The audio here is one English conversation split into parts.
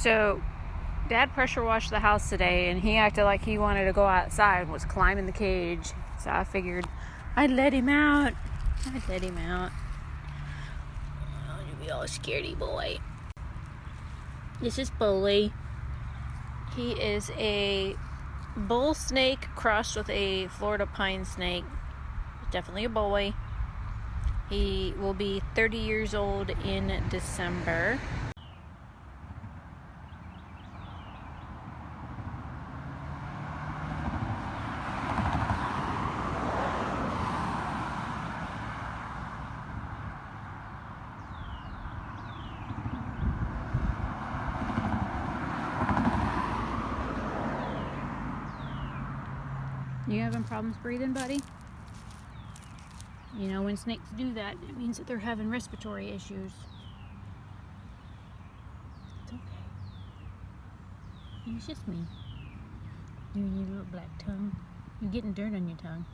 So, Dad pressure washed the house today, and he acted like he wanted to go outside and was climbing the cage. So I figured I'd let him out. Oh, you be all scaredy boy. This is Bully. He is a bull snake crossed with a Florida pine snake. Definitely a boy. He will be 30 years old in December. You having problems breathing, buddy? You know, when snakes do that, it means that they're having respiratory issues. It's okay. It's just me. You and your little black tongue. You're getting dirt on your tongue.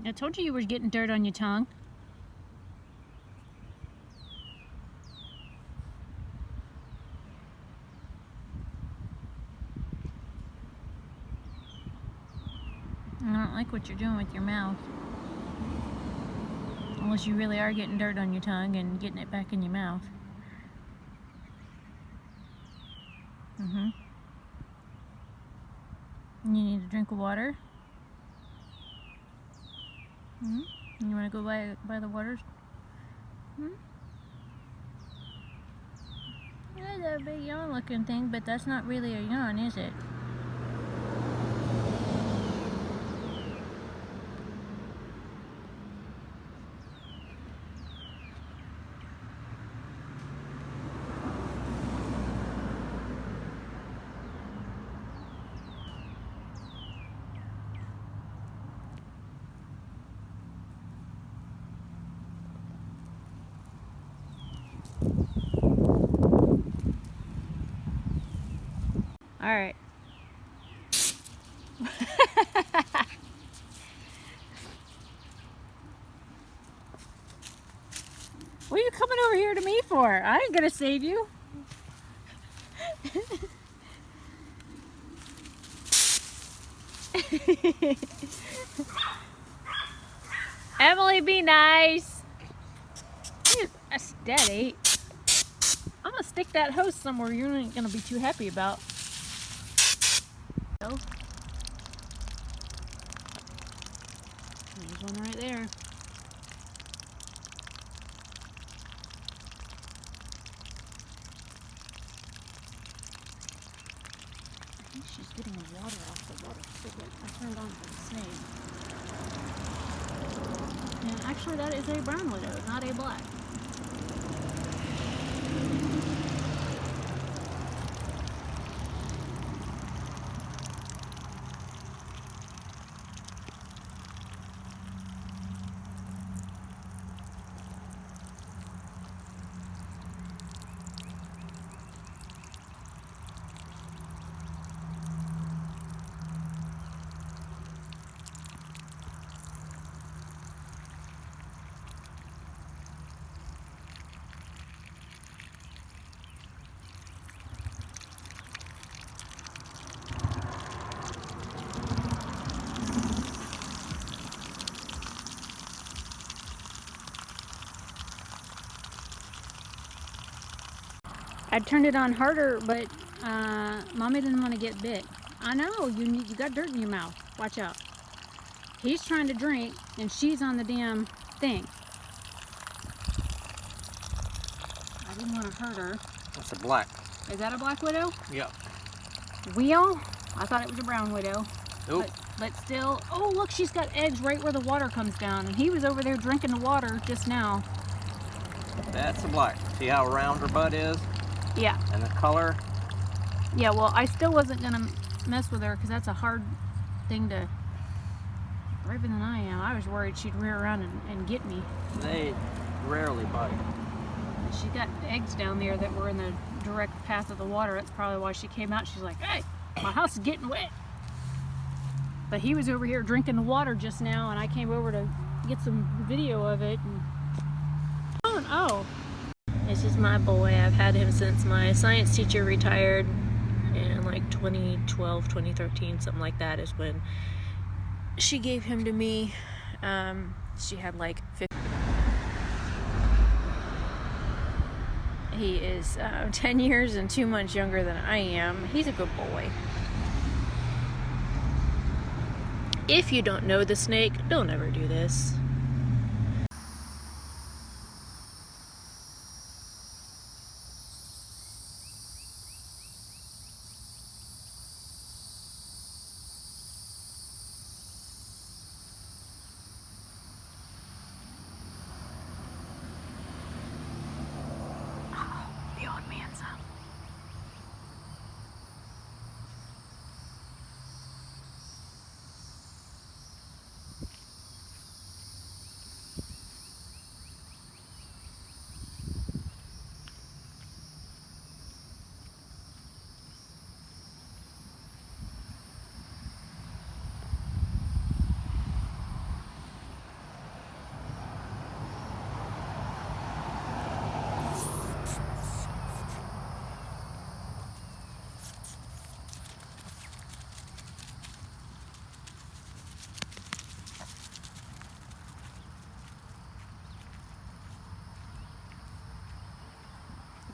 I told you were getting dirt on your tongue. I don't like what you're doing with your mouth. Unless you really are getting dirt on your tongue and getting it back in your mouth. You need a drink of water? You want to go by the waters? That's a big yawn looking thing, but that's not really a yawn, is it? All right. What are you coming over here to me for? I ain't gonna save you. Emily, be nice. That's Daddy. I'm gonna stick that hose somewhere you ain't gonna be too happy about. There's one right there. I think she's getting the water off the water spigot. I turned on for the snake. And actually that is a brown widow, not a black. I turned it on harder, but Mommy didn't want to get bit. I know, you got dirt in your mouth. Watch out. He's trying to drink, and she's on the damn thing. I didn't want to hurt her. That's a black. Is that a black widow? Yep. Wheel? I thought it was a brown widow. Nope. But still, oh look, she's got eggs right where the water comes down, and he was over there drinking the water just now. That's a black. See how round her butt is? Yeah. And the color? Yeah, well, I still wasn't going to mess with her because that's a hard thing to... Braver than I am. I was worried she'd rear around and get me. They rarely bite. And she got eggs down there that were in the direct path of the water. That's probably why she came out. She's like, hey, my house is getting wet. But he was over here drinking the water just now, and I came over to get some video of it. And... Oh, is This is my boy. I've had him since my science teacher retired in like 2012, 2013, something like that is when she gave him to me. She had like 50. He is 10 years and 2 months younger than I am. He's a good boy. If you don't know the snake, don't ever do this. The old man's up.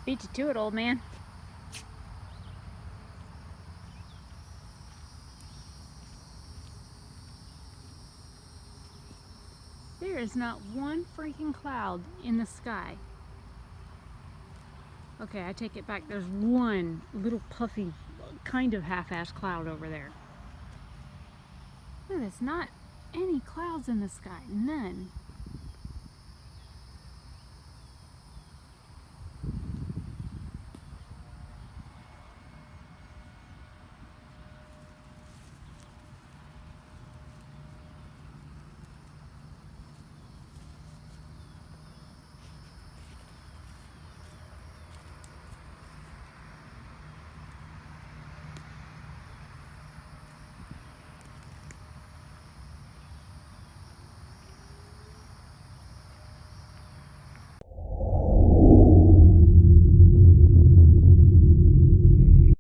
Beat you to it, old man. There is not one freaking cloud in the sky. Okay, I take it back. There's one little puffy, kind of half-assed cloud over there. There's not any clouds in the sky. None.